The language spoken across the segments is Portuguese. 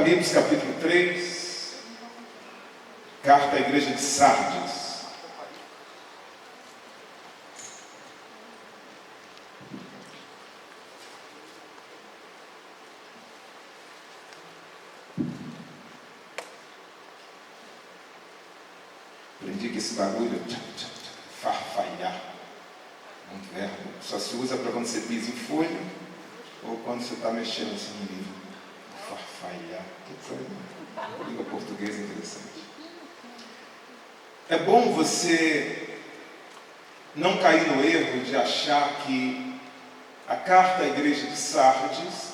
Apocalipse capítulo 3, carta à igreja de Sardes. Aprendi que esse barulho, farfalhar, um verbo, só se usa para quando você pisa em folha ou quando você está mexendo assim no livro. Farfalhar, que coisa, língua portuguesa interessante. É bom você não cair no erro de achar que a carta à igreja de Sardes,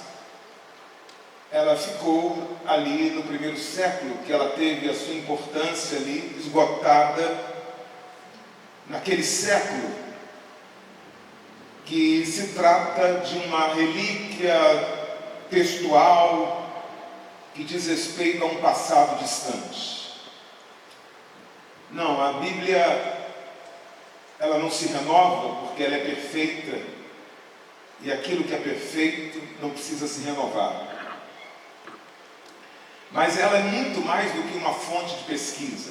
ela ficou ali no primeiro século, que ela teve a sua importância ali esgotada naquele século, que se trata de uma relíquia textual que diz respeito a um passado distante. Não, a Bíblia, ela não se renova porque ela é perfeita, e aquilo que é perfeito não precisa se renovar. Mas ela é muito mais do que uma fonte de pesquisa.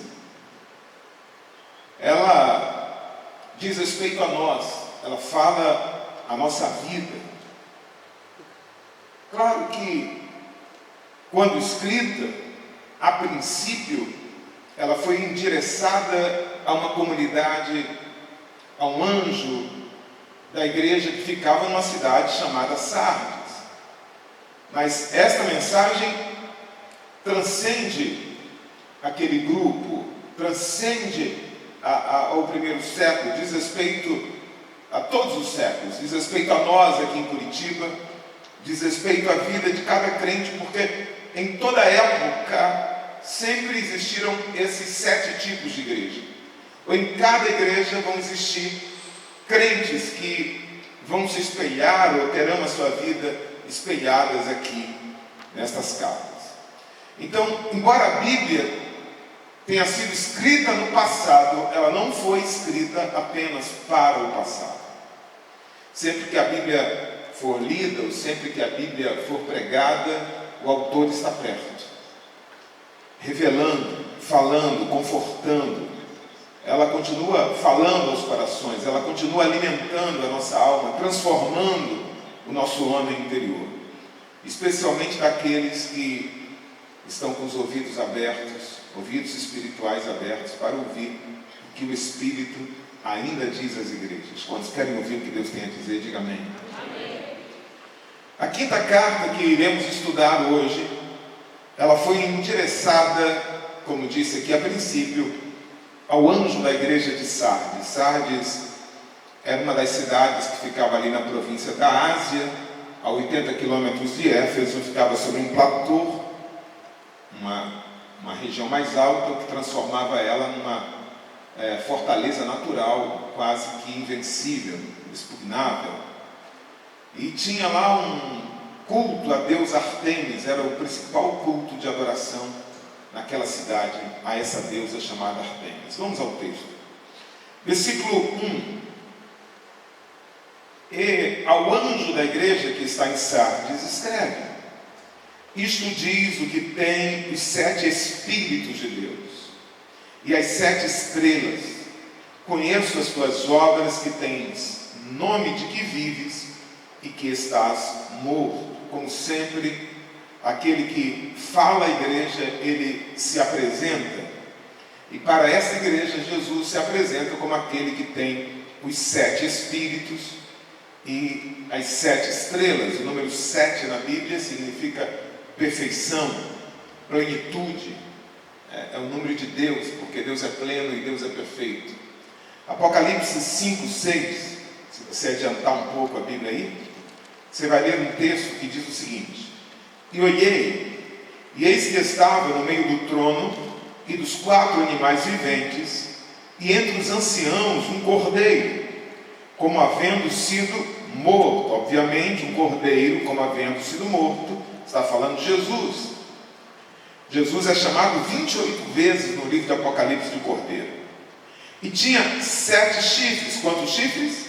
Ela diz respeito a nós, ela fala a nossa vida. Claro que, quando escrita, a princípio, ela foi endereçada a uma comunidade, a um anjo da igreja que ficava numa cidade chamada Sardes. Mas esta mensagem transcende aquele grupo, transcende ao primeiro século, diz respeito a todos os séculos, diz respeito a nós aqui em Curitiba, diz respeito à vida de cada crente, porque em toda época sempre existiram esses 7 tipos de igreja. Ou em cada igreja vão existir crentes que vão se espelhar ou terão a sua vida espelhadas aqui nestas casas. Então, embora a Bíblia tenha sido escrita no passado, ela não foi escrita apenas para o passado. Sempre que a Bíblia for lida, ou sempre que a Bíblia for pregada, o autor está perto, revelando, falando, confortando. Ela continua falando aos corações, ela continua alimentando a nossa alma, transformando o nosso homem interior, especialmente daqueles que estão com os ouvidos abertos, ouvidos espirituais abertos, para ouvir o que o Espírito ainda diz às igrejas. Quantos querem ouvir o que Deus tem a dizer? Diga amém. Amém. A quinta carta que iremos estudar hoje, ela foi endereçada, como disse aqui a princípio, ao anjo da igreja de Sardes. Sardes era uma das cidades que ficava ali na província da Ásia, a 80 quilômetros de Éfeso, ficava sobre um platô, uma região mais alta, que transformava ela numa fortaleza natural, quase que invencível, inexpugnável. E tinha lá um culto a Deus Artemis, era o principal culto de adoração naquela cidade, a essa deusa chamada Artemis. Vamos ao texto. Versículo 1. E ao anjo da igreja que está em Sardes, escreve: isto diz o que tem os 7 Espíritos de Deus e as 7 estrelas. Conheço as tuas obras, que tens nome de que vives e que estás morto. Como sempre, aquele que fala à igreja, ele se apresenta. E para essa igreja, Jesus se apresenta como aquele que tem os 7 Espíritos e as 7 estrelas. O número 7 na Bíblia significa perfeição, plenitude. É o número de Deus, porque Deus é pleno e Deus é perfeito. Apocalipse 5, 6, se você adiantar um pouco a Bíblia aí, você vai ler um texto que diz o seguinte: e olhei, e eis que estava no meio do trono e dos 4 animais viventes, e entre os anciãos um cordeiro, como havendo sido morto. Obviamente, um cordeiro como havendo sido morto, está falando de Jesus. Jesus é chamado 28 vezes no livro de Apocalipse de cordeiro. E tinha 7 chifres. Quantos chifres?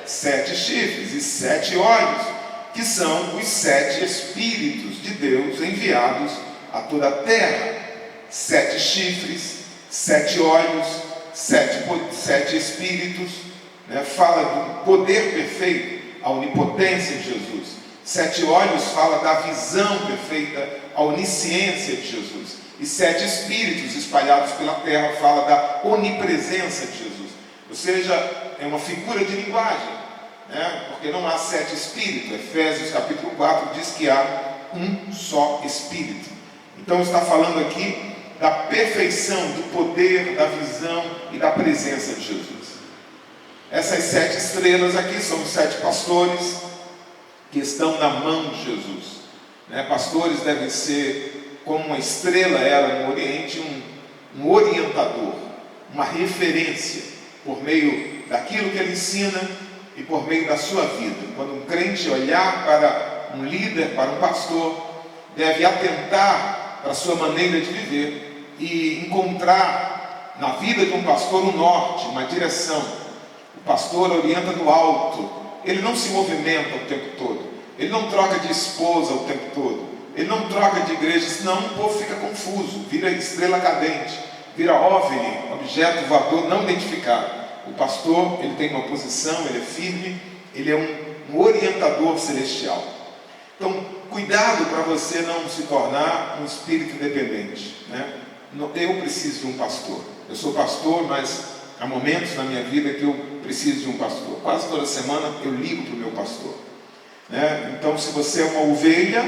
7 chifres e 7 olhos, que são os 7 Espíritos de Deus enviados a toda a terra. 7 chifres, 7 olhos, 7 espíritos, né? Fala do poder perfeito, a onipotência de Jesus. 7 olhos fala da visão perfeita, a onisciência de Jesus. E 7 espíritos espalhados pela terra fala da onipresença de Jesus. Ou seja, é uma figura de linguagem, né? Porque não há 7 espíritos. Efésios capítulo 4 diz que há um só espírito. Então está falando aqui da perfeição, do poder, da visão e da presença de Jesus. Essas 7 estrelas aqui são os 7 pastores que estão na mão de Jesus, né? Pastores devem ser, como uma estrela era no Oriente, um orientador, uma referência, por meio daquilo que ele ensina e por meio da sua vida. Quando um crente olhar para um líder, para um pastor, deve atentar para a sua maneira de viver e encontrar na vida de um pastor um norte, uma direção. O pastor orienta do alto, ele não se movimenta o tempo todo, ele não troca de esposa o tempo todo, ele não troca de igreja, senão o povo fica confuso, vira estrela cadente, vira OVNI, objeto voador não identificado. O pastor, ele tem uma posição, ele é firme, ele é um orientador celestial. Então, cuidado para você não se tornar um espírito dependente, né? Eu preciso de um pastor. Eu sou pastor, mas há momentos na minha vida que eu preciso de um pastor. Quase toda semana eu ligo para o meu pastor, né? Então, se você é uma ovelha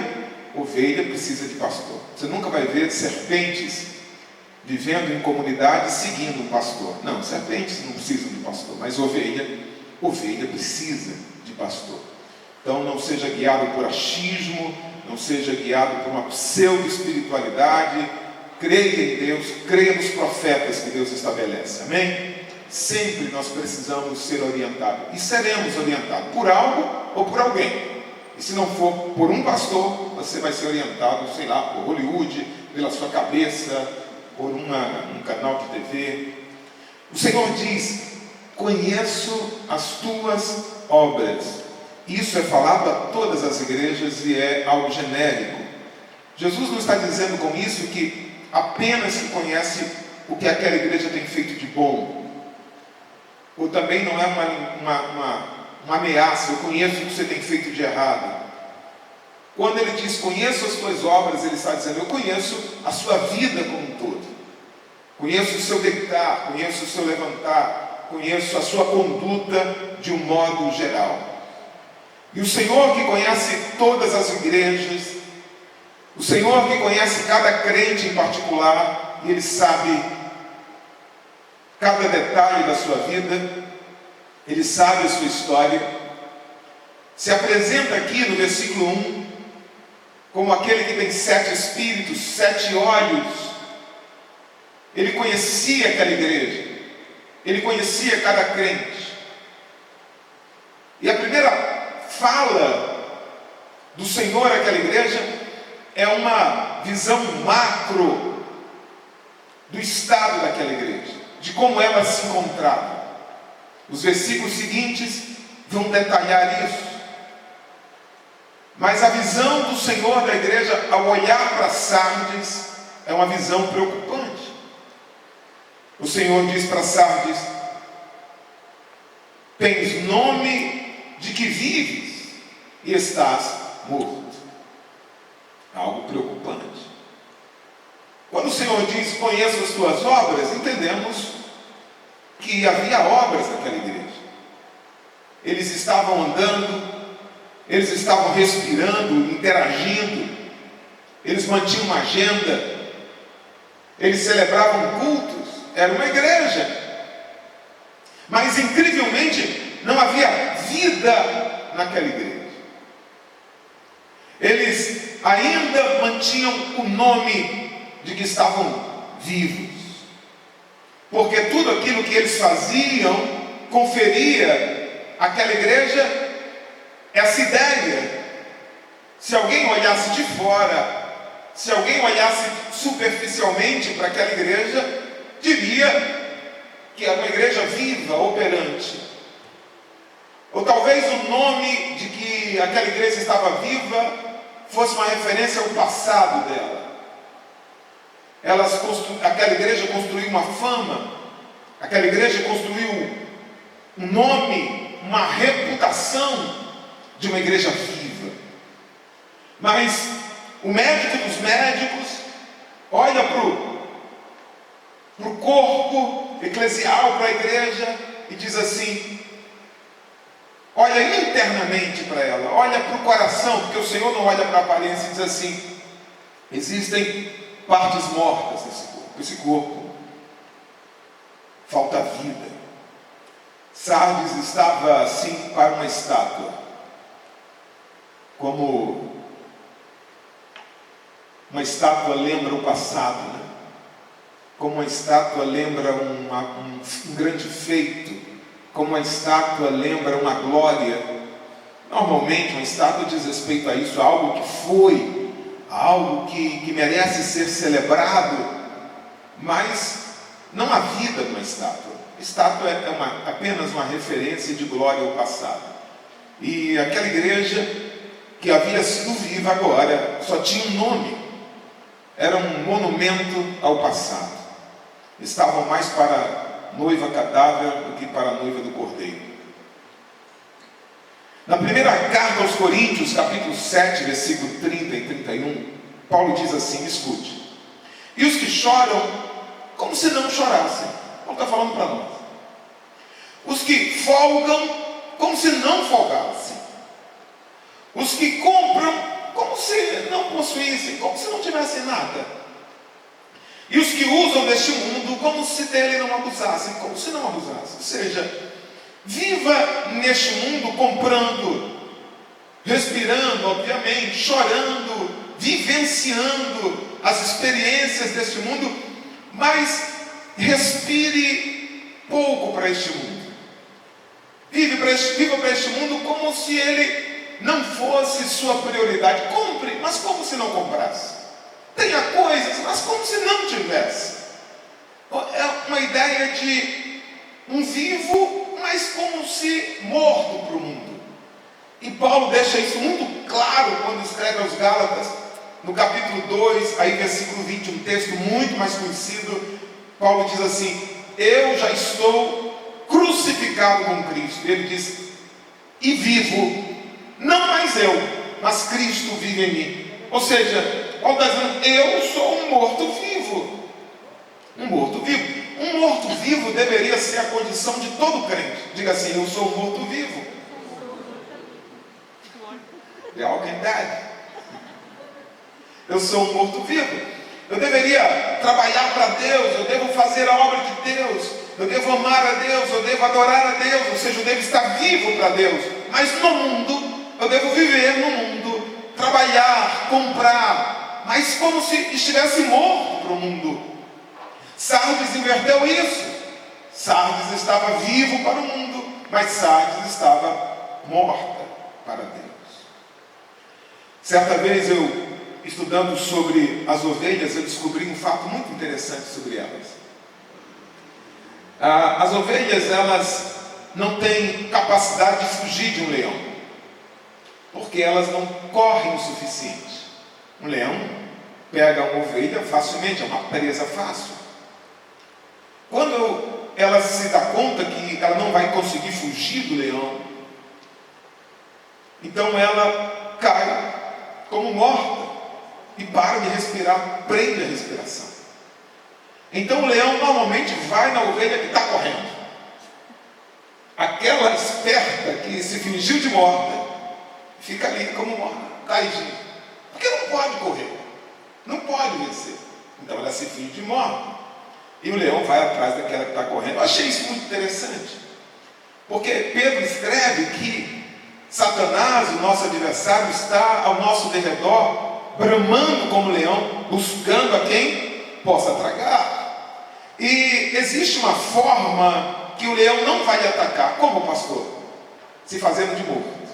precisa de pastor. Você nunca vai ver serpentes vivendo em comunidade seguindo um pastor. Não, serpentes não precisam de pastor, mas ovelha precisa de pastor. Então não seja guiado por achismo, não seja guiado por uma pseudo-espiritualidade. Creia em Deus, creia nos profetas que Deus estabelece, amém? Sempre nós precisamos ser orientados, e seremos orientados por algo ou por alguém. E se não for por um pastor, você vai ser orientado, sei lá, por Hollywood, pela sua cabeça, por um canal de TV. O Senhor diz: conheço as tuas obras. Isso é falado a todas as igrejas e é algo genérico. Jesus não está dizendo com isso que apenas que conhece o que aquela igreja tem feito de bom. Ou também não é uma ameaça: eu conheço o que você tem feito de errado. Quando ele diz conheço as tuas obras, ele está dizendo: eu conheço a sua vida como um todo. Conheço o seu deitar, conheço o seu levantar, conheço a sua conduta de um modo geral. E o Senhor que conhece todas as igrejas, o Senhor que conhece cada crente em particular, e Ele sabe cada detalhe da sua vida, Ele sabe a sua história, se apresenta aqui no versículo 1 como aquele que tem 7 espíritos, 7 olhos. Ele conhecia aquela igreja, ele conhecia cada crente. E a primeira fala do Senhor àquela igreja é uma visão macro do estado daquela igreja, de como ela se encontrava. Os versículos seguintes vão detalhar isso. Mas a visão do Senhor da igreja ao olhar para Sardes é uma visão preocupante. O Senhor diz para Sardes: tens nome de que vives e estás morto. Algo preocupante. Quando o Senhor diz conheço as tuas obras, entendemos que havia obras naquela igreja. Eles estavam andando, eles estavam respirando, interagindo, eles mantinham uma agenda, eles celebravam cultos, era uma igreja. Mas incrivelmente não havia vida naquela igreja. Eles ainda mantinham o nome de que estavam vivos, porque tudo aquilo que eles faziam conferia àquela igreja essa ideia. Se alguém olhasse de fora, se alguém olhasse superficialmente para aquela igreja, diria que era uma igreja viva, operante. Ou talvez o nome de que aquela igreja estava viva fosse uma referência ao passado dela. aquela igreja construiu uma fama, aquela igreja construiu um nome, uma reputação de uma igreja viva. Mas o médico dos médicos olha para o corpo eclesial, para a igreja, e diz assim, olha internamente para ela, olha para o coração, porque o Senhor não olha para a aparência e diz assim, existem partes mortas nesse corpo, falta vida. Sardes estava assim para uma estátua, como uma estátua lembra o passado, né? Como uma estátua lembra um grande feito, como uma estátua lembra uma glória. Normalmente uma estátua diz respeito a isso, a algo que foi, a algo que merece ser celebrado, mas não há vida numa estátua. Estátua é apenas uma referência de glória ao passado. E aquela igreja que havia sido viva agora só tinha um nome, era um monumento ao passado. Estavam mais para a noiva cadáver do que para a noiva do cordeiro. Na primeira carta aos Coríntios, capítulo 7, versículo 30 e 31, Paulo diz assim, escute, e os que choram, como se não chorassem. Paulo está falando para nós. Os que folgam, como se não folgassem. Os que compram, como se não possuíssem, como se não tivessem nada. E os que usam deste mundo, como se dele não abusassem, como se não abusassem. Ou seja, viva neste mundo comprando, respirando, obviamente, chorando, vivenciando as experiências deste mundo, mas respire pouco para este mundo. Viva para este mundo como se ele não fosse sua prioridade. Compre, mas como se não comprasse. Tenha coisas, mas como se não tivesse. É uma ideia de um vivo, mas como se morto para o mundo. E Paulo deixa isso muito claro quando escreve aos Gálatas, no capítulo 2, aí versículo 20, um texto muito mais conhecido. Paulo diz assim, eu já estou crucificado com Cristo. Ele diz, e vivo, não mais eu, mas Cristo vive em mim. Ou seja, Paulo está dizendo, eu sou um morto-vivo. Um morto-vivo. Um morto-vivo deveria ser a condição de todo crente. Diga assim, eu sou um morto-vivo. É alguém dead. Eu sou um morto-vivo. Eu deveria trabalhar para Deus, eu devo fazer a obra de Deus, eu devo amar a Deus, eu devo adorar a Deus, ou seja, eu devo estar vivo para Deus. Mas no mundo, eu devo viver no mundo, trabalhar, comprar, mas como se estivesse morto para o mundo. Sardes inverteu isso. Sardes estava vivo para o mundo, mas Sardes estava morta para Deus. Certa vez estudando sobre as ovelhas, eu descobri um fato muito interessante sobre elas. As ovelhas, elas não têm capacidade de fugir de um leão, porque elas não correm o suficiente. Um leão pega uma ovelha facilmente, é uma presa fácil. Quando ela se dá conta que ela não vai conseguir fugir do leão, então ela cai como morta e para de respirar, prende a respiração. Então o leão normalmente vai na ovelha que está correndo. Aquela esperta que se fingiu de morta, fica ali como morta, caidinha, porque não pode correr, não pode vencer. Então ela se finge de morta, e o leão vai atrás daquela que está correndo. Eu achei isso muito interessante, porque Pedro escreve que Satanás, o nosso adversário, está ao nosso derredor, bramando como leão, buscando a quem possa tragar. E existe uma forma que o leão não vai lhe atacar. Como, pastor? Se fazendo de morto,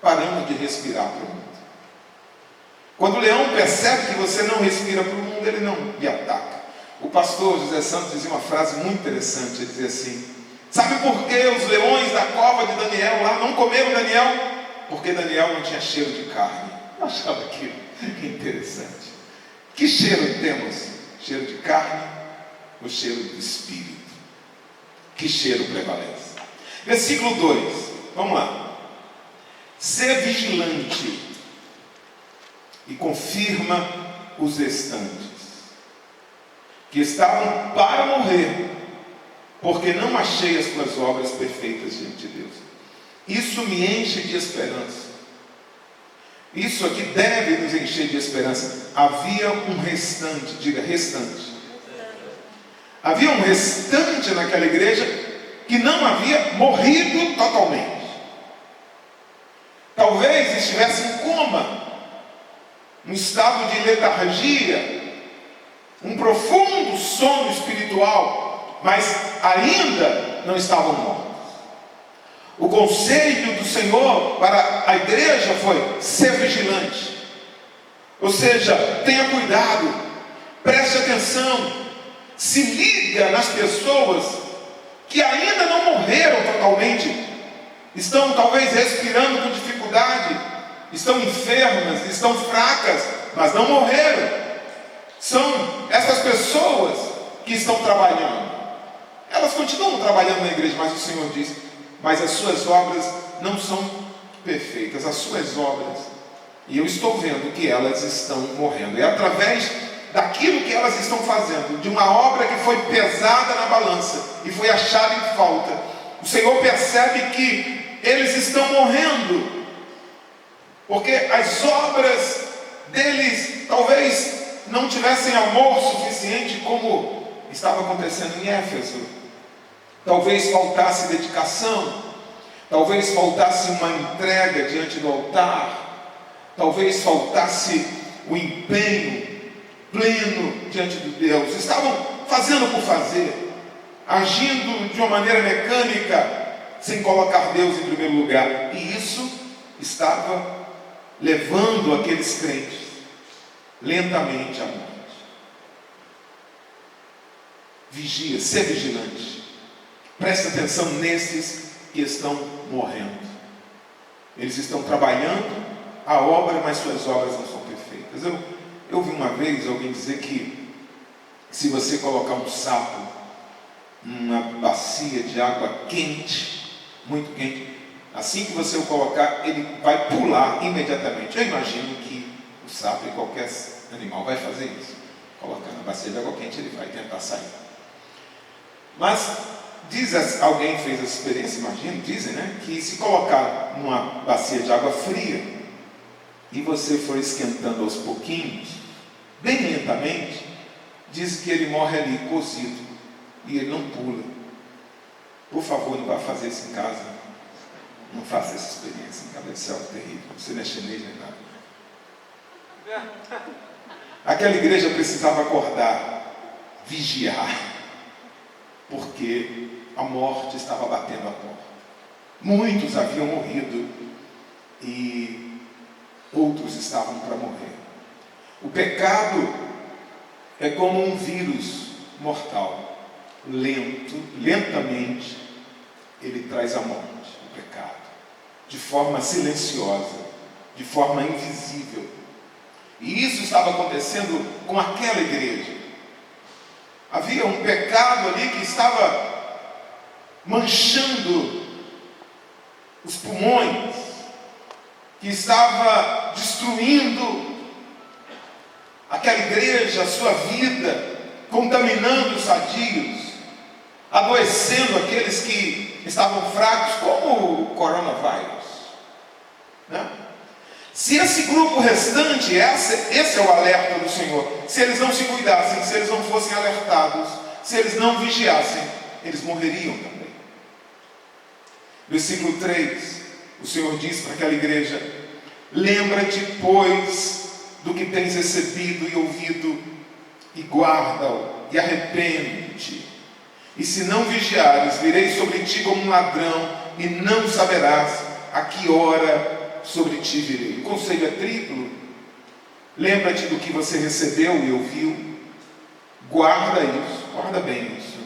parando de respirar para o mundo. Quando o leão percebe que você não respira para o mundo, ele não lhe ataca. O pastor José Santos dizia uma frase muito interessante. Ele dizia assim, sabe por que os leões da cova de Daniel lá não comeram Daniel? Porque Daniel não tinha cheiro de carne. Eu achava aquilo interessante. Que cheiro temos Cheiro de carne ou cheiro do Espírito? Que cheiro prevalece? Versículo 2, vamos lá. Ser vigilante e confirma os restantes, que estavam para morrer, porque não achei as tuas obras perfeitas diante de Deus. Isso me enche de esperança. Isso aqui deve nos encher de esperança. Havia um restante, diga restante. Havia um restante naquela igreja que não havia morrido totalmente. Talvez estivesse em coma, um estado de letargia, um profundo sono espiritual, mas ainda não estavam mortos. O conselho do Senhor para a igreja foi ser vigilante. Ou seja, tenha cuidado, preste atenção, se liga nas pessoas que ainda não morreram totalmente, estão talvez respirando com dificuldade, estão enfermas, estão fracas, mas não morreram. São essas pessoas que estão trabalhando. Elas continuam trabalhando na igreja, mas o Senhor diz: mas as suas obras não são perfeitas, as suas obras, e eu estou vendo que elas estão morrendo. E através daquilo que elas estão fazendo, de uma obra que foi pesada na balança e foi achada em falta, o Senhor percebe que eles estão morrendo, porque as obras deles talvez não tivessem amor suficiente, como estava acontecendo em Éfeso. Talvez faltasse dedicação, talvez faltasse uma entrega diante do altar, talvez faltasse o empenho pleno diante de Deus. Estavam fazendo por fazer, agindo de uma maneira mecânica, sem colocar Deus em primeiro lugar, e isso estava levando aqueles crentes lentamente à morte. Vigia, ser vigilante. Preste atenção nesses que estão morrendo. Eles estão trabalhando a obra, mas suas obras não são perfeitas. Eu ouvi uma vez alguém dizer que se você colocar um sapo numa bacia de água quente, muito quente, assim que você o colocar, ele vai pular imediatamente. Eu imagino que o sapo e qualquer animal vai fazer isso. Colocar na bacia de água quente, ele vai tentar sair. Mas alguém fez essa experiência, imagino, dizem, né, que se colocar numa bacia de água fria e você for esquentando aos pouquinhos, bem lentamente, diz que ele morre ali cozido e ele não pula. Por favor, não vá fazer isso em casa. Não faça essa experiência em casa, isso é algo terrível. Você não é chinês nem nada. Aquela igreja precisava acordar, vigiar, porque a morte estava batendo a porta. Muitos haviam morrido e outros estavam para morrer. O pecado é como um vírus mortal. Lentamente, ele traz a morte, o pecado, de forma silenciosa, de forma invisível. E isso estava acontecendo com aquela igreja. Havia um pecado ali que estava manchando os pulmões, que estava destruindo aquela igreja, a sua vida, contaminando os sadios, adoecendo aqueles que estavam fracos, como o coronavírus, né? Se esse grupo restante, esse é o alerta do Senhor, se eles não se cuidassem, se eles não fossem alertados, se eles não vigiassem, eles morreriam também. Versículo 3, o Senhor diz para aquela igreja: lembra-te, pois, do que tens recebido e ouvido, e guarda-o, e arrepende-te. E se não vigiares, virei sobre ti como um ladrão, e não saberás a que hora sobre ti virei. O conselho é triplo. Lembra-te do que você recebeu e ouviu, guarda isso, guarda bem isso,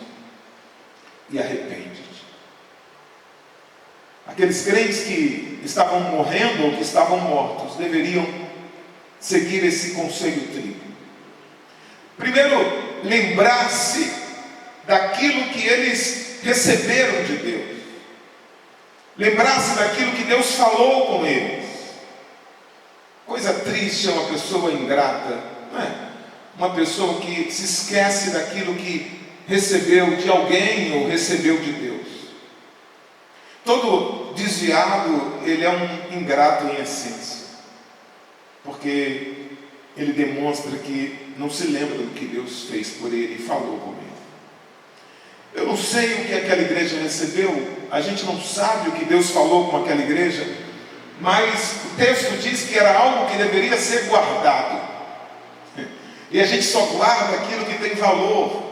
e arrepende-te. Aqueles crentes que estavam morrendo ou que estavam mortos deveriam seguir esse conselho triplo. Primeiro, lembrasse daquilo que eles receberam de Deus. Lembrasse daquilo que Deus falou com eles. Coisa triste é uma pessoa ingrata, não é? Uma pessoa que se esquece daquilo que recebeu de alguém ou recebeu de Deus. Todo desviado, ele é um ingrato em essência, porque ele demonstra que não se lembra do que Deus fez por ele e falou com ele. Eu não sei o que aquela igreja recebeu, a gente não sabe o que Deus falou com aquela igreja, mas o texto diz que era algo que deveria ser guardado. E a gente só guarda aquilo que tem valor.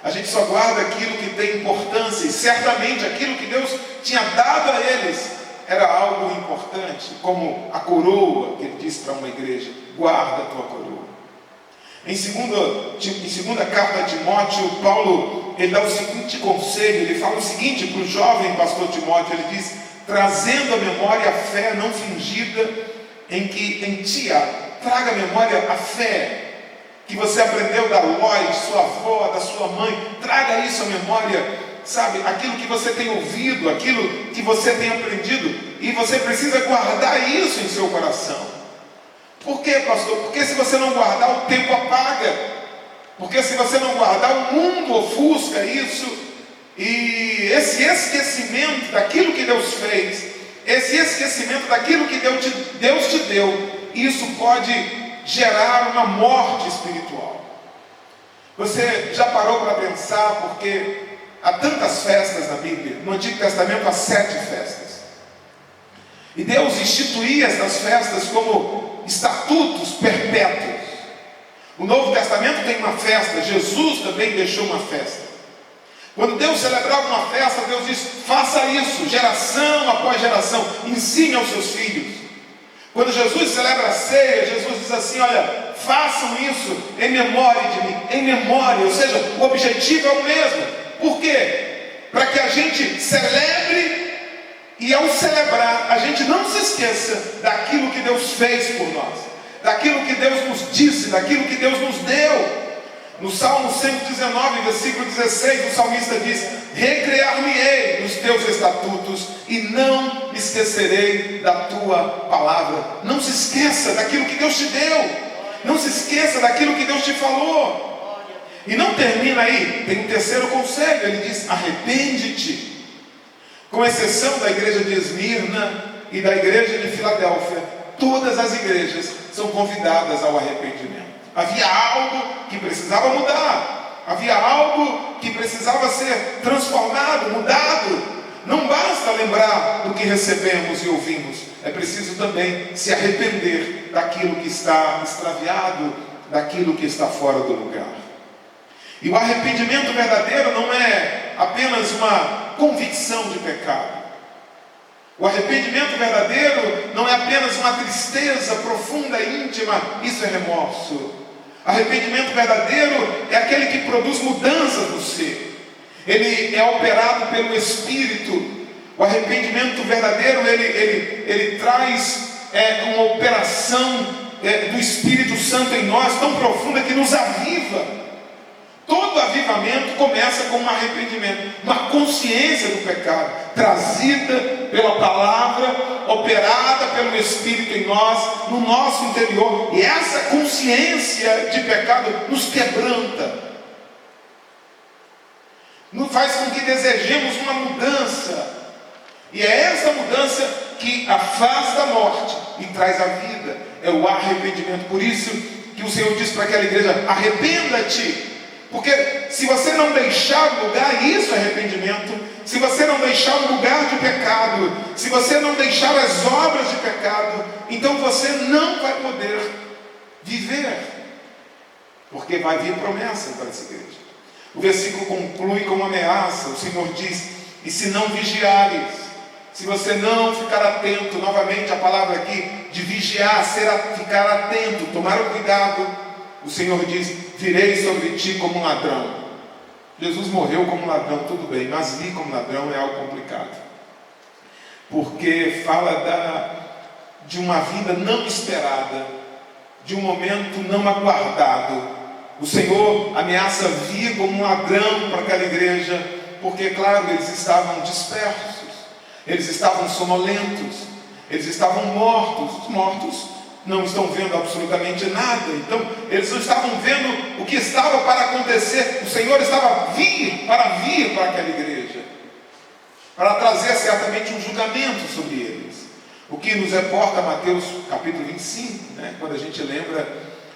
A gente só guarda aquilo que tem importância. E certamente aquilo que Deus tinha dado a eles era algo importante, como a coroa que ele disse para uma igreja: guarda a tua coroa. Em segunda carta a Timóteo, Paulo ele dá o seguinte conselho, ele fala o seguinte para o jovem pastor Timóteo, ele diz: trazendo à memória a fé não fingida em ti há. Traga à memória a fé que você aprendeu da Lois, sua avó, da sua mãe. Traga isso à memória, sabe? Aquilo que você tem ouvido, aquilo que você tem aprendido, e você precisa guardar isso em seu coração. Por quê, pastor? Porque se você não guardar, o tempo apaga. Porque se você não guardar, o mundo ofusca isso. E esse esquecimento daquilo que Deus fez, esse esquecimento daquilo que Deus te deu, isso pode gerar uma morte espiritual. Você já parou para pensar porque há tantas festas na Bíblia? No Antigo Testamento há 7 festas. E Deus instituía essas festas como estatutos perpétuos. O Novo Testamento tem uma festa, Jesus também deixou uma festa. Quando Deus celebrava uma festa, Deus disse: faça isso, geração após geração, ensine aos seus filhos. Quando Jesus celebra a ceia, Jesus diz assim: olha, façam isso em memória de mim, em memória, ou seja, o objetivo é o mesmo. Por quê? Para que a gente celebre, e ao celebrar, a gente não se esqueça daquilo que Deus fez por nós, daquilo que Deus nos disse, daquilo que Deus nos deu. No Salmo 119, versículo 16, o salmista diz: recrear-me-ei nos teus estatutos e não me esquecerei da tua palavra. Não se esqueça daquilo que Deus te deu, não se esqueça daquilo que Deus te falou. E não termina aí, tem um terceiro conselho, ele diz: arrepende-te. Com exceção da igreja de Esmirna e da igreja de Filadélfia, todas as igrejas são convidadas ao arrependimento. Havia algo que precisava mudar, havia algo que precisava ser transformado, mudado. Não basta lembrar do que recebemos e ouvimos, é preciso também se arrepender daquilo que está extraviado, daquilo que está fora do lugar. E o arrependimento verdadeiro não é apenas uma convicção de pecado. O arrependimento verdadeiro não é apenas uma tristeza profunda e íntima, isso é remorso. Arrependimento verdadeiro é aquele que produz mudanças no ser. Ele é operado pelo Espírito. O arrependimento verdadeiro, ele traz uma operação do Espírito Santo em nós tão profunda que nos aviva. Todo avivamento começa com um arrependimento, uma consciência do pecado, trazida pela palavra, operada pelo Espírito em nós, no nosso interior. E essa consciência de pecado nos quebranta, nos faz com que desejemos uma mudança. E é essa mudança que afasta a morte e traz a vida, é o arrependimento. Por isso que o Senhor diz para aquela igreja: arrependa-te. Porque se você não deixar o lugar, isso é arrependimento. Se você não deixar o lugar de pecado, se você não deixar as obras de pecado, então você não vai poder viver, porque vai vir promessa para essa igreja. O versículo conclui com uma ameaça. O Senhor diz: e se não vigiares, se você não ficar atento, novamente a palavra aqui de vigiar, ficar atento, tomar o cuidado, o Senhor diz: virei sobre ti como um ladrão. Jesus morreu como ladrão, tudo bem, mas vir como ladrão é algo complicado, porque fala de uma vinda não esperada, de um momento não aguardado. O Senhor ameaça vir como um ladrão para aquela igreja, porque, claro, eles estavam dispersos, eles estavam sonolentos, eles estavam mortos. Os mortos não estão vendo absolutamente nada, então eles não estavam vendo o que estava para acontecer. O Senhor estava para vir para aquela igreja, para trazer certamente um julgamento sobre eles. O que nos reporta Mateus capítulo 25, né? Quando a gente lembra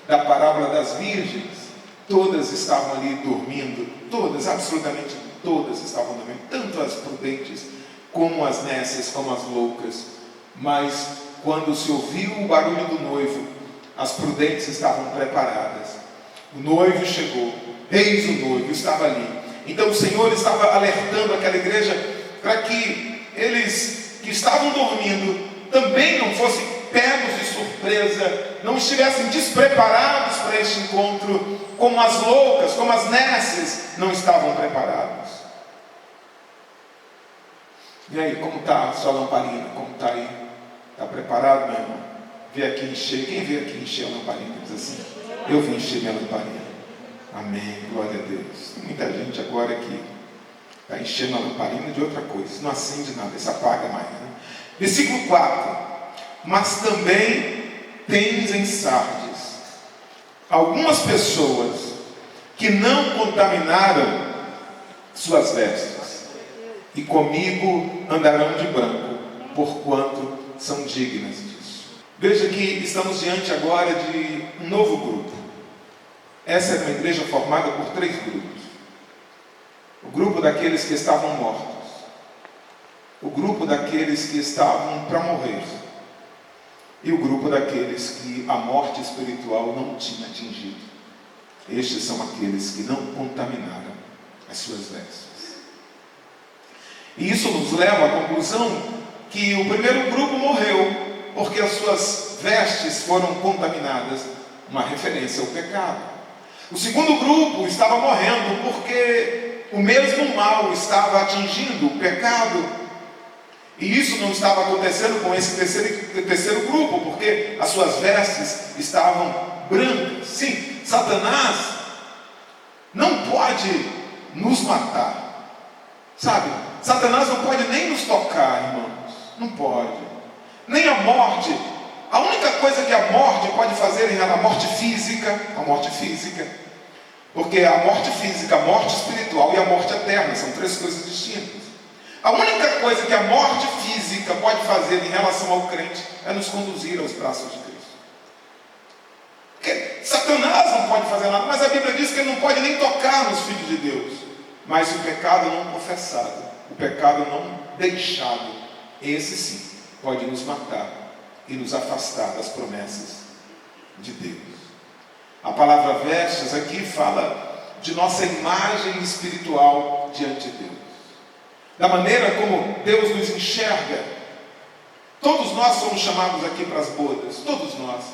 da parábola das virgens, todas estavam ali dormindo, todas, absolutamente todas estavam dormindo, tanto as prudentes, como as nécias, como as loucas. Mas quando se ouviu o barulho do noivo, as prudentes estavam preparadas. O noivo chegou, eis o noivo, estava ali. Então o Senhor estava alertando aquela igreja para que eles que estavam dormindo também não fossem pegos de surpresa, não estivessem despreparados para este encontro, como as loucas, como as nécias não estavam preparados. E aí, como está a sua lamparina? Como está aí? Está preparado, meu irmão? Vê aqui encher. Quem veio aqui encher a lamparina? Diz assim: eu vim encher minha lamparina. Amém, glória a Deus. Tem muita gente agora que está enchendo a lamparina de outra coisa. Isso não acende nada, isso apaga mais, né? Versículo 4: mas também tens em Sardes algumas pessoas que não contaminaram suas vestes, e comigo andarão de branco, porquanto são dignas disso. Veja que estamos diante agora de um novo grupo. Essa era uma igreja formada por 3 grupos: o grupo daqueles que estavam mortos, o grupo daqueles que estavam para morrer, e o grupo daqueles que a morte espiritual não tinha atingido. Estes são aqueles que não contaminaram as suas vestes. E isso nos leva à conclusão que o primeiro grupo morreu porque as suas vestes foram contaminadas, uma referência ao pecado. O segundo grupo estava morrendo porque o mesmo mal estava atingindo o pecado. E isso não estava acontecendo com esse terceiro grupo, porque as suas vestes estavam brancas. Sim, Satanás não pode nos matar, sabe? Satanás não pode nem nos tocar, irmãos. Não pode. Nem a morte. A única coisa que a morte pode fazer é a morte física, porque a morte física, a morte espiritual e a morte eterna são 3 coisas distintas. A única coisa que a morte física pode fazer em relação ao crente é nos conduzir aos braços de Cristo. Porque Satanás não pode fazer nada, mas a Bíblia diz que ele não pode nem tocar nos filhos de Deus. Mas o pecado não confessado, o pecado não deixado, esse sim pode nos matar e nos afastar das promessas de Deus. A palavra vestes aqui fala de nossa imagem espiritual diante de Deus, da maneira como Deus nos enxerga. Todos nós somos chamados aqui para as bodas, todos nós.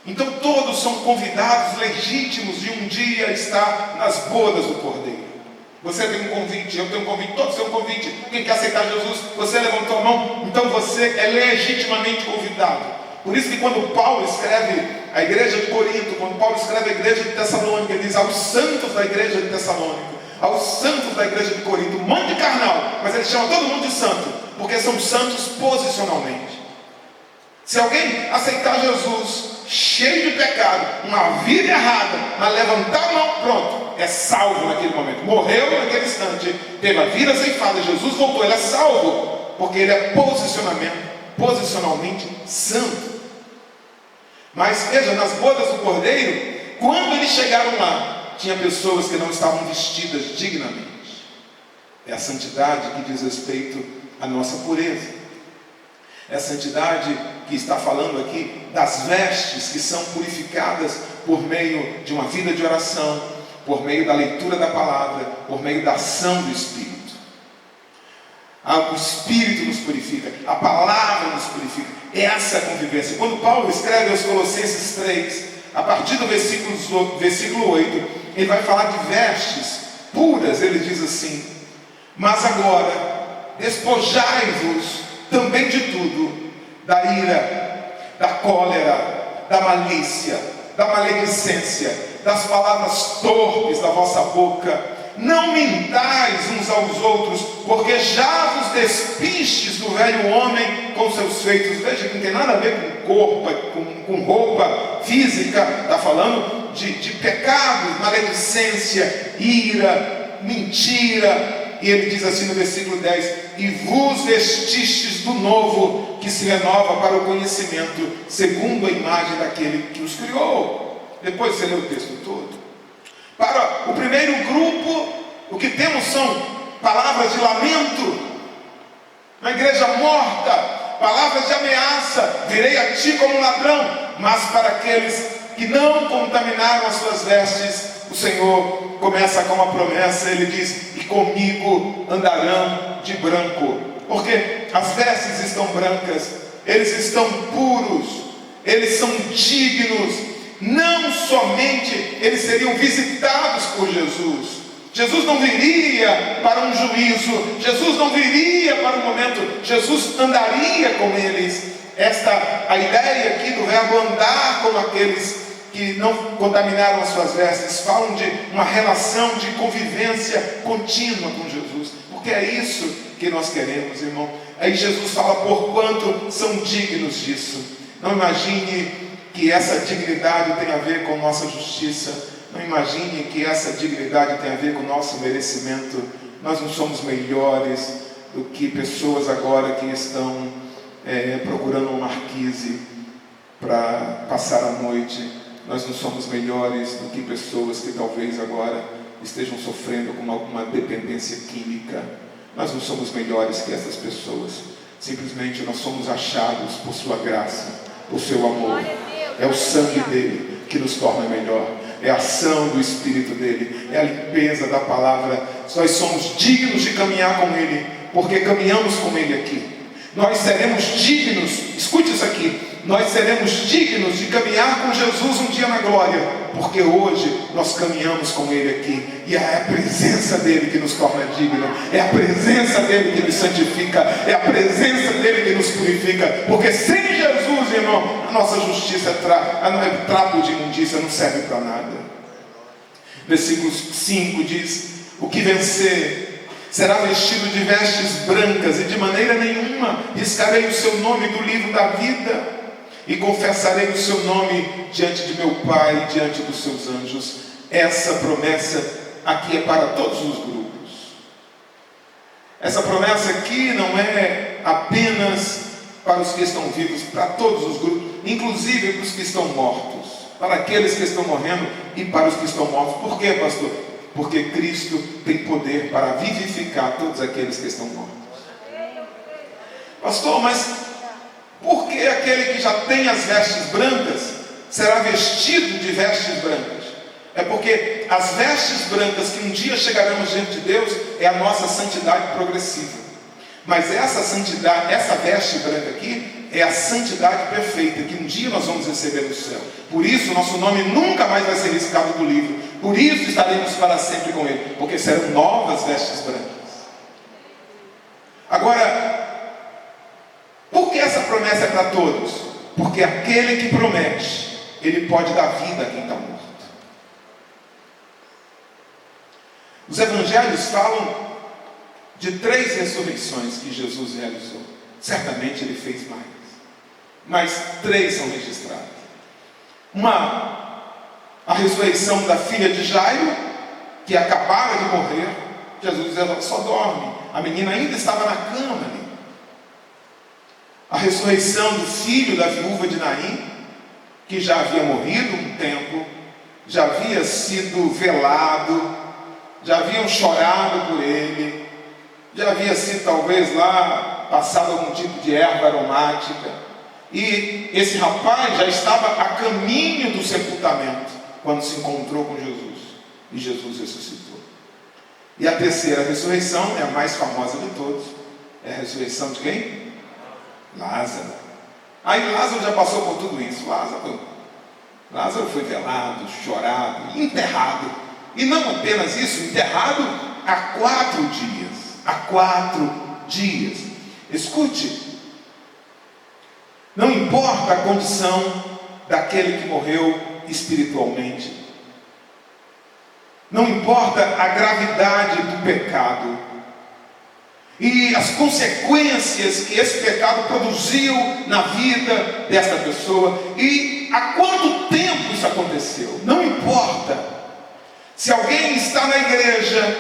Então todos são convidados legítimos de um dia estar nas bodas do Cordeiro. Você tem um convite, eu tenho um convite, todos têm um convite. Quem quer aceitar Jesus, você levantou a mão, então você é legitimamente convidado. Por isso que quando Paulo escreve a igreja de Corinto, quando Paulo escreve a igreja de Tessalônica, ele diz aos santos da igreja de Tessalônica, aos santos da igreja de Corinto, um monte de carnal, mas ele chama todo mundo de santo, porque são santos posicionalmente. Se alguém aceitar Jesus cheio de pecado, uma vida errada, mas levantar a mão, pronto, é salvo naquele momento. Morreu naquele instante, teve a vida ceifada, Jesus voltou, ele é salvo, porque ele é posicionalmente santo. Mas veja, nas bodas do Cordeiro, quando eles chegaram lá, tinha pessoas que não estavam vestidas dignamente. É a santidade que diz respeito à nossa pureza. É a santidade que está falando aqui das vestes que são purificadas por meio de uma vida de oração, por meio da leitura da palavra, por meio da ação do Espírito. O Espírito nos purifica, a palavra nos purifica. Essa é a convivência. Quando Paulo escreve aos Colossenses 3, a partir do versículo 8, ele vai falar de vestes puras. Ele diz assim: mas agora despojai-vos também de tudo, da ira, da cólera, da malícia, da maledicência, das palavras torpes da vossa boca. Não mintais uns aos outros, porque já vos despistes do velho homem com seus feitos. Veja que não tem nada a ver com roupa física. Está falando de pecados, maledicência, ira, mentira. E ele diz assim no versículo 10: e vos vestistes do novo, que se renova para o conhecimento, segundo a imagem daquele que os criou. Depois você lê o texto todo. Para o primeiro grupo, o que temos são palavras de lamento, uma igreja morta, palavras de ameaça: virei a ti como um ladrão. Mas para aqueles que não contaminaram as suas vestes, o Senhor começa com uma promessa. Ele diz: e comigo andarão de branco, porque as vestes estão brancas, eles estão puros, eles são dignos. Não somente eles seriam visitados por Jesus. Jesus não viria para um juízo, Jesus não viria para um momento, Jesus andaria com eles. A ideia aqui do verbo andar com aqueles que não contaminaram as suas vestes, falam de uma relação de convivência contínua com Jesus, porque é isso que nós queremos, irmão. Aí Jesus fala: porquanto são dignos disso. Não imagine que essa dignidade tem a ver com nossa justiça. Não imagine que essa dignidade tem a ver com nosso merecimento. Nós não somos melhores do que pessoas agora que estão procurando uma marquise para passar a noite. Nós não somos melhores do que pessoas que talvez agora estejam sofrendo com alguma dependência química. Nós não somos melhores que essas pessoas. Simplesmente nós somos achados por sua graça, por seu amor. É o sangue dele que nos torna melhor, é a ação do Espírito dele, é a limpeza da palavra. Nós somos dignos de caminhar com ele, porque caminhamos com ele aqui. Nós seremos dignos, escute isso aqui, nós seremos dignos de caminhar com Jesus um dia na glória, porque hoje nós caminhamos com ele aqui, e é a presença dele que nos torna dignos, é a presença dele que nos santifica, é a presença dele que nos purifica, porque sem Jesus, irmão, a nossa justiça é trapo de imundícia, não serve para nada. Versículo 5 diz: o que vencer será vestido de vestes brancas, e de maneira nenhuma riscarei o seu nome do livro da vida, e confessarei o seu nome diante de meu Pai, diante dos seus anjos. Essa promessa aqui é para todos os grupos. Essa promessa aqui não é apenas para os que estão vivos, para todos os grupos, inclusive para os que estão mortos, para aqueles que estão morrendo e para os que estão mortos. Por quê, pastor? Porque Cristo tem poder para vivificar todos aqueles que estão mortos. Pastor, mas por que aquele que já tem as vestes brancas será vestido de vestes brancas? É porque as vestes brancas que um dia chegaremos diante de Deus é a nossa santidade progressiva. Mas essa santidade, essa veste branca aqui, é a santidade perfeita que um dia nós vamos receber no céu. Por isso nosso nome nunca mais vai ser riscado do livro. Por isso estaremos para sempre com ele, porque serão novas vestes brancas. Agora, por que essa promessa é para todos? Porque aquele que promete, ele pode dar vida a quem está morto. Os evangelhos falam de 3 ressurreições que Jesus realizou. Certamente ele fez mais, mas 3 são registradas. A ressurreição da filha de Jairo, que acabara de morrer. Jesus dizia: ela só dorme. A menina ainda estava na cama ali. A ressurreição do filho da viúva de Naim, que já havia morrido um tempo, já havia sido velado, já haviam chorado por ele, já havia sido talvez lá passado algum tipo de erva aromática, e esse rapaz já estava a caminho do sepultamento quando se encontrou com Jesus, e Jesus ressuscitou. E a terceira ressurreição é a mais famosa de todos, é a ressurreição de quem? Lázaro. Aí Lázaro já passou por tudo isso. Lázaro foi velado, chorado, enterrado, e não apenas isso, enterrado há 4 dias. Há 4 dias. Escute, não importa a condição daquele que morreu espiritualmente, Não importa a gravidade do pecado e as consequências que esse pecado produziu na vida desta pessoa e há quanto tempo isso aconteceu. Não importa. Se alguém está na igreja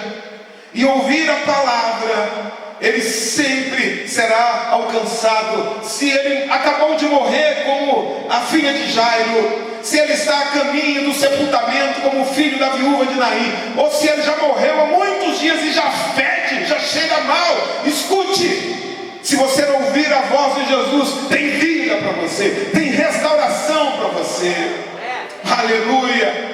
e ouvir a palavra, ele sempre será alcançado. Se ele acabou de morrer como a filha de Jairo, se ele está a caminho do sepultamento como o filho da viúva de Naim, ou se ele já morreu há muitos dias e já fede, já cheira mal, escute. Se você ouvir a voz de Jesus, tem vida para você, tem restauração para você. Aleluia.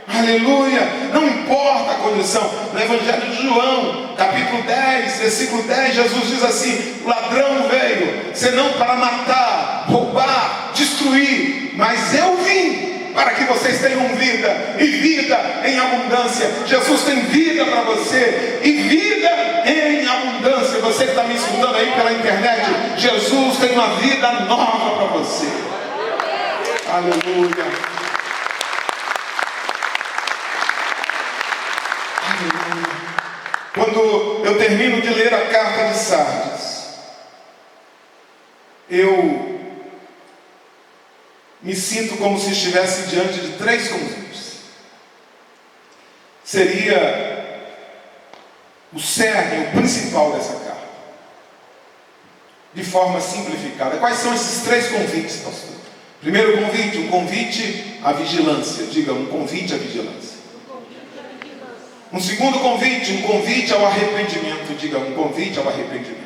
Aleluia, não importa a condição. No Evangelho de João, capítulo 10, versículo 10, Jesus diz assim: o ladrão veio senão para matar, roubar, destruir, mas eu vim para que vocês tenham vida, e vida em abundância. Jesus tem vida para você, e vida em abundância. Você que está me escutando aí pela internet, Jesus tem uma vida nova para você. Aleluia. Quando eu termino de ler a carta de Sardes, eu me sinto como se estivesse diante de 3 convites. Seria o cerne, o principal dessa carta, de forma simplificada. Quais são esses 3 convites, pastor? Primeiro convite, um convite à vigilância. Diga, um convite à vigilância. Um segundo convite, um convite ao arrependimento. Diga, um convite ao arrependimento.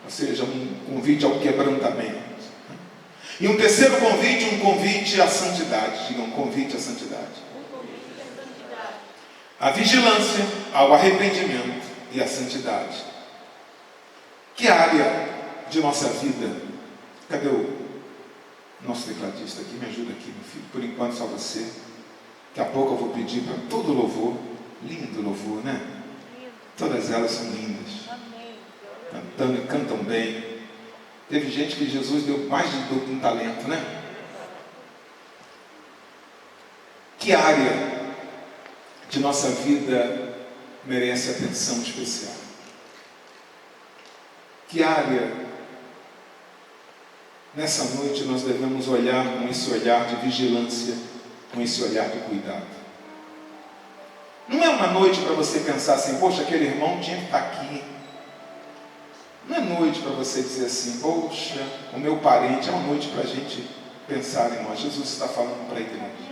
Ou seja, um convite ao quebrantamento. E um terceiro convite, um convite à santidade. Diga, um convite à santidade. A vigilância, ao arrependimento e à santidade. Que área de nossa vida? Cadê o nosso tecladista aqui? Me ajuda aqui, meu filho. Por enquanto, só você. Daqui a pouco eu vou pedir para todo louvor. Lindo louvor, né? Todas elas são lindas. Cantando e cantam bem. Teve gente que Jesus deu mais de um talento, né? Que área de nossa vida merece atenção especial? Que área nessa noite nós devemos olhar com esse olhar de vigilância, com esse olhar de cuidado? Não é uma noite para você pensar assim: poxa, aquele irmão tinha que estar aqui. Não é noite para você dizer assim: poxa, o meu parente. É uma noite para a gente pensar em nós. Jesus está falando para a igreja.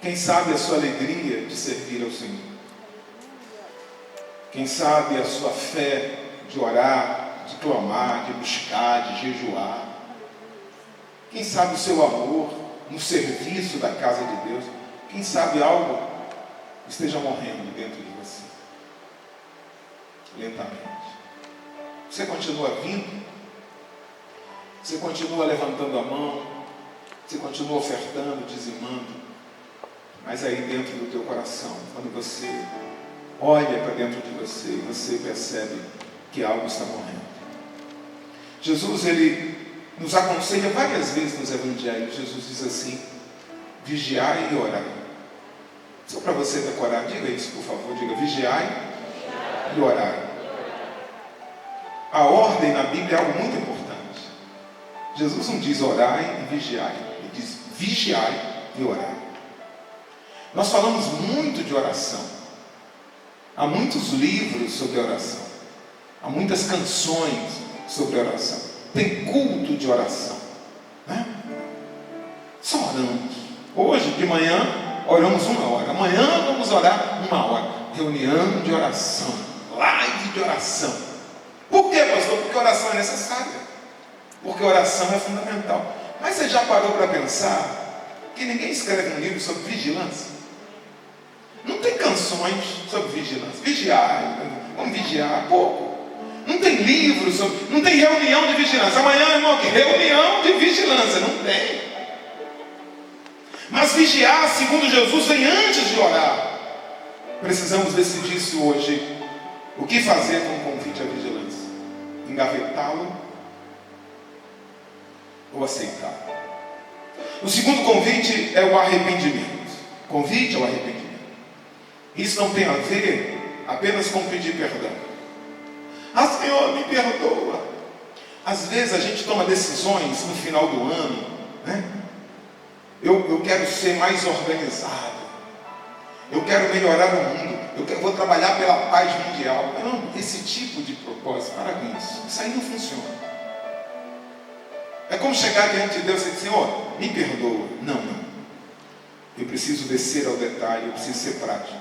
Quem sabe a sua alegria de servir ao Senhor? Quem sabe a sua fé de orar, de clamar, de buscar, de jejuar? Quem sabe o seu amor no serviço da casa de Deus? Quem sabe algo esteja morrendo dentro de você, lentamente? Você continua vindo? Você continua levantando a mão? Você continua ofertando, dizimando? Mas aí dentro do teu coração, quando você olha para dentro de você, você percebe que algo está morrendo. Jesus, ele nos aconselha várias vezes nos evangelhos. Jesus diz assim: vigiai e orai. Só para você decorar, diga isso por favor. Diga: vigiai e orai. A ordem na Bíblia é algo muito importante. Jesus não diz orai e vigiai, ele diz vigiai e orai. Nós falamos muito de oração. Há muitos livros sobre oração. Há muitas canções sobre oração. Tem culto de oração, né? Só oramos. Hoje de manhã oramos 1 hora. Amanhã vamos orar 1 hora. Reunião de oração, live de oração. Por quê, pastor? Porque oração é necessária. Porque oração é fundamental. Mas você já parou para pensar que ninguém escreve um livro sobre vigilância? Não tem canções sobre vigilância. Vigiar, vamos vigiar pouco. Não tem livro sobre, não tem reunião de vigilância. Amanhã, irmão, aqui, reunião de vigilância. Não tem. Mas vigiar, segundo Jesus, vem antes de orar. Precisamos decidir se hoje o que fazer com o convite à vigilância. Engavetá-lo ou aceitar? O segundo convite é o arrependimento. Convite ao arrependimento. Isso não tem a ver apenas com pedir perdão. Ah, Senhor, me perdoa. Às vezes a gente toma decisões no final do ano, né? Eu quero ser mais organizado. Eu quero melhorar o mundo. Vou trabalhar pela paz mundial. Não, esse tipo de propósito, para com isso. Isso aí não funciona. É como chegar diante de Deus e dizer: Senhor, me perdoa. Não. Eu preciso descer ao detalhe, eu preciso ser prático.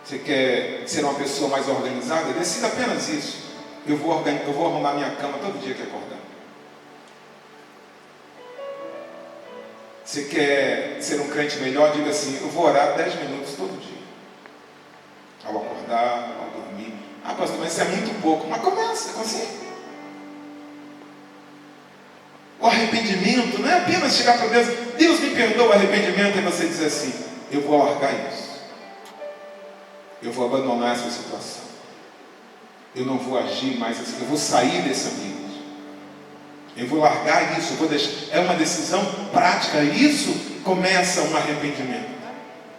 Você quer ser uma pessoa mais organizada? Decida apenas isso. Eu vou arrumar minha cama todo dia que acordar. Você quer ser um crente melhor? Diga assim: eu vou orar 10 minutos todo dia. Ao acordar, ao dormir. Ah, pastor, mas isso é muito pouco. Mas começa com assim. O arrependimento não é apenas chegar para Deus: Deus me perdoa. O arrependimento é você dizer assim: eu vou largar isso. Eu vou abandonar essa situação. Eu não vou agir mais assim. Eu vou sair desse ambiente. Eu vou largar isso. Eu vou deixar. É uma decisão prática. Isso começa um arrependimento.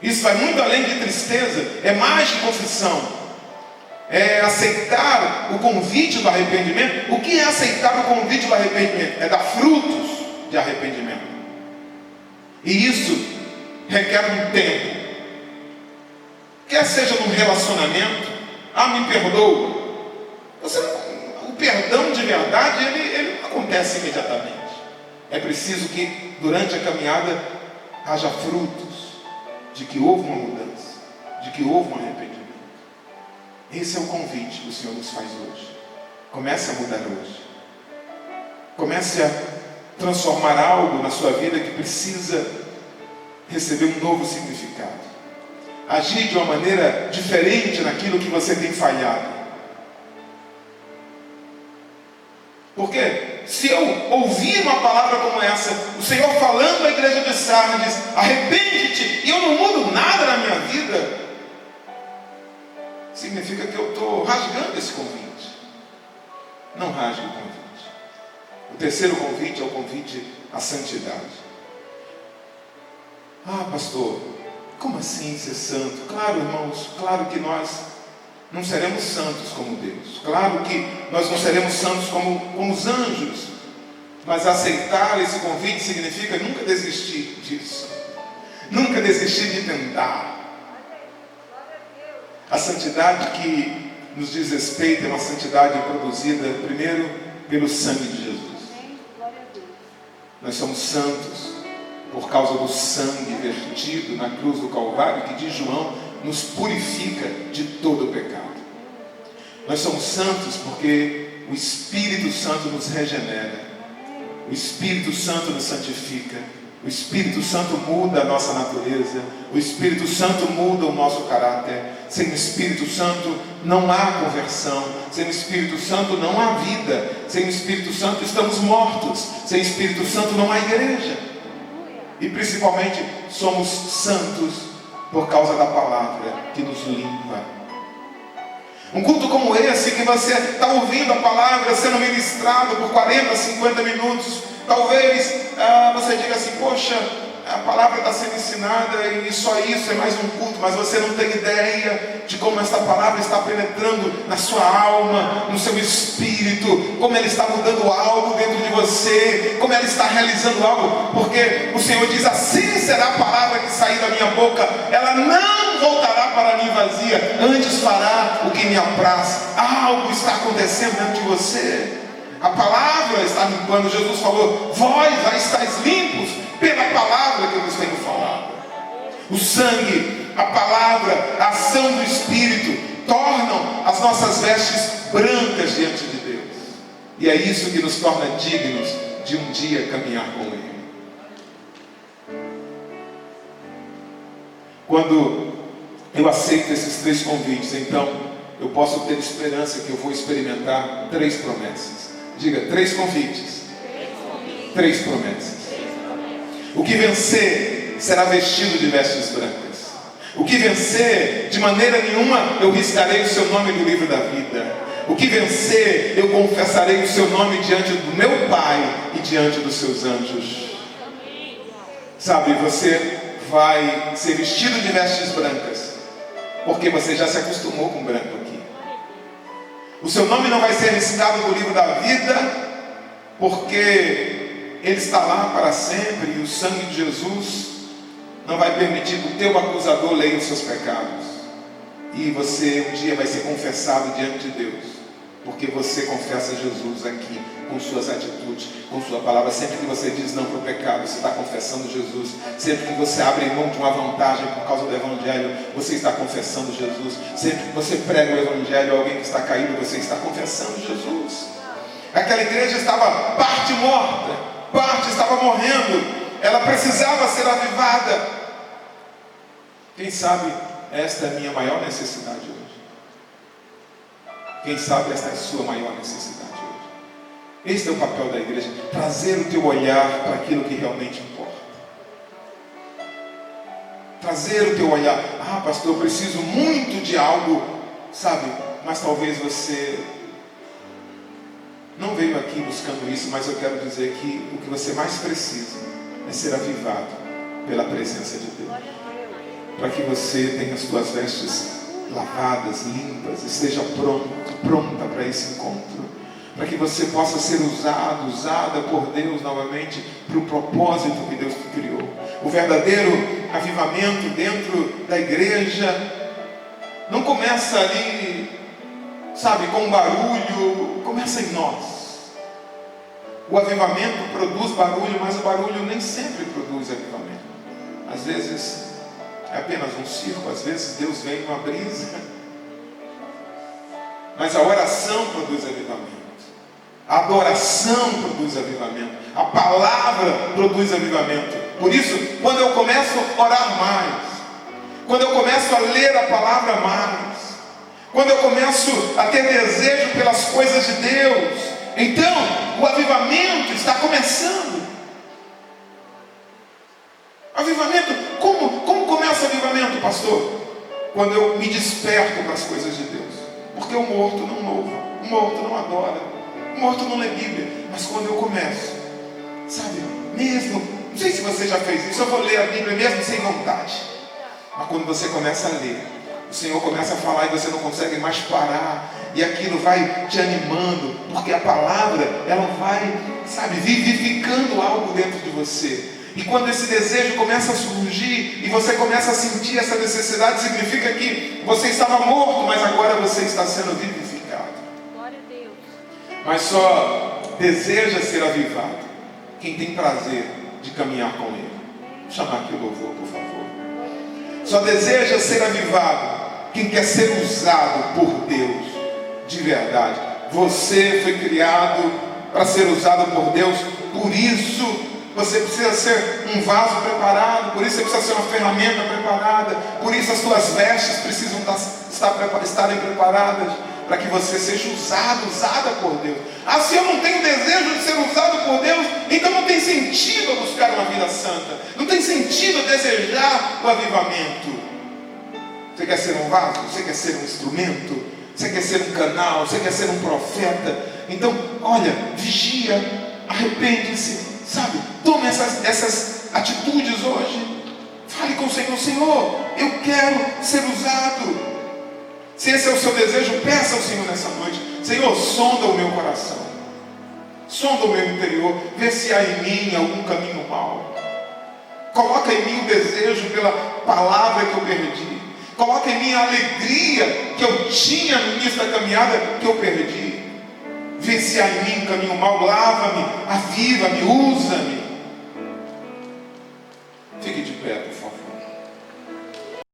Isso vai muito além de tristeza. É mais de confissão. É aceitar o convite do arrependimento. O que é aceitar o convite do arrependimento? É dar frutos de arrependimento. E isso requer um tempo. Quer seja num relacionamento. Ah, me perdoa. O perdão de verdade, ele não acontece imediatamente. É preciso que durante a caminhada haja frutos de que houve uma mudança, de que houve um arrependimento. Esse é o convite que o Senhor nos faz hoje. Comece a mudar hoje. Comece a transformar algo na sua vida que precisa receber um novo significado. Agir de uma maneira diferente naquilo que você tem falhado. Porque se eu ouvir uma palavra como essa, o Senhor falando à igreja de Sardes: arrepende-te, e eu não mudo nada na minha vida, significa que eu estou rasgando esse convite. Não rasgue o convite. O terceiro convite é o convite à santidade. Ah, pastor, como assim ser santo? Claro, irmãos, claro que nós não seremos santos como Deus. Claro que nós não seremos santos como os anjos. Mas aceitar esse convite significa nunca desistir disso. Nunca desistir de tentar. A santidade que nos diz respeito é uma santidade produzida primeiro pelo sangue de Jesus. Nós somos santos por causa do sangue vertido na cruz do Calvário, que diz João, nos purifica de todo o pecado. Nós somos santos porque o Espírito Santo nos regenera. O Espírito Santo nos santifica. O Espírito Santo muda a nossa natureza. O Espírito Santo muda o nosso caráter. Sem o Espírito Santo não há conversão. Sem o Espírito Santo não há vida. Sem o Espírito Santo estamos mortos. Sem o Espírito Santo não há igreja. E principalmente somos santos por causa da palavra que nos limpa. Um culto como esse, que você está ouvindo a palavra sendo ministrado por 40, 50 minutos, talvez você diga assim: poxa, a palavra está sendo ensinada e só isso é mais um culto, mas você não tem ideia de como essa palavra está penetrando na sua alma, no seu espírito, como ela está mudando algo dentro de você, como ela está realizando algo, porque o Senhor diz: assim será a palavra que sair da minha boca, ela não voltará para mim vazia, antes fará o que me apraz. Algo está acontecendo dentro de você. A palavra está limpando. Jesus falou: vós já estáis limpos pela palavra que eu vos tenho falado. O sangue, a palavra, a ação do Espírito tornam as nossas vestes brancas diante de Deus. E é isso que nos torna dignos de um dia caminhar com Ele. Quando eu aceito esses 3 convites, então eu posso ter esperança que eu vou experimentar 3 promessas. Diga: 3 convites, 3 promessas. O que vencer será vestido de vestes brancas. O que vencer, de maneira nenhuma eu riscarei o seu nome do livro da vida. O que vencer, eu confessarei o seu nome diante do meu Pai e diante dos seus anjos. Sabe, você vai ser vestido de vestes brancas, porque você já se acostumou com branco aqui. O seu nome não vai ser riscado do livro da vida, porque ele está lá para sempre, e o sangue de Jesus não vai permitir que o teu acusador leia os seus pecados. E você um dia vai ser confessado diante de Deus, porque você confessa Jesus aqui, com suas atitudes, com sua palavra. Sempre que você diz não para o pecado, você está confessando Jesus. Sempre que você abre mão de uma vantagem por causa do Evangelho, você está confessando Jesus. Sempre que você prega o Evangelho a alguém que está caído, você está confessando Jesus. Aquela igreja estava parte morta, parte estava morrendo, ela precisava ser avivada. Quem sabe esta é a minha maior necessidade hoje? Quem sabe esta é a sua maior necessidade hoje? Este é o papel da igreja, trazer o teu olhar para aquilo que realmente importa. Trazer o teu olhar. Ah, pastor, eu preciso muito de algo, sabe? Mas talvez você não veio aqui buscando isso, mas eu quero dizer que o que você mais precisa é ser avivado pela presença de Deus. Para que você tenha as suas vestes lavadas, limpas, esteja pronta para esse encontro. Para que você possa ser usada por Deus novamente para o propósito que Deus te criou. O verdadeiro avivamento dentro da igreja não começa ali, sabe, com barulho, começa em nós. O avivamento produz barulho, mas o barulho nem sempre produz avivamento. Às vezes é apenas um circo, às vezes Deus vem numa brisa. Mas a oração produz avivamento. A adoração produz avivamento. A palavra produz avivamento. Por isso, quando eu começo a orar mais, quando eu começo a ler a palavra mais, quando eu começo a ter desejo pelas coisas de Deus, então o avivamento está começando. Avivamento, como começa o avivamento, pastor? Quando eu me desperto para as coisas de Deus. Porque o morto não louva, o morto não adora, o morto não lê Bíblia. Mas quando eu começo, sabe, mesmo, não sei se você já fez isso, eu vou ler a Bíblia mesmo sem vontade. Mas quando você começa a ler, o Senhor começa a falar e você não consegue mais parar. E aquilo vai te animando, porque a palavra, ela vai, sabe, vivificando algo dentro de você. E quando esse desejo começa a surgir e você começa a sentir essa necessidade, significa que você estava morto, mas agora você está sendo vivificado. Glória a Deus. Mas só deseja ser avivado quem tem prazer de caminhar com Ele. Vou chamar aqui o louvor, por favor. Só deseja ser avivado quem quer ser usado por Deus de verdade. Você foi criado para ser usado por Deus, por isso você precisa ser um vaso preparado, por isso você precisa ser uma ferramenta preparada, por isso as suas vestes precisam estarem preparadas, para que você seja usada por Deus. Ah, se eu não tenho desejo de ser usado por Deus, então não tem sentido eu buscar uma vida santa, não tem sentido eu desejar o avivamento. Você quer ser um vaso? Você quer ser um instrumento? Você quer ser um canal? Você quer ser um profeta? Então, olha, vigia, arrepende-se. Sabe, tome essas atitudes hoje. Fale com o Senhor: Senhor, eu quero ser usado. Se esse é o seu desejo, peça ao Senhor nessa noite: Senhor, sonda o meu coração, sonda o meu interior, vê se há em mim algum caminho mau. Coloca em mim o desejo pela palavra que eu perdi. Coloca em mim a alegria que eu tinha no início da caminhada, que eu perdi. Vê se há em mim um caminho mau, lava-me, aviva-me, usa-me. Fique de pé, por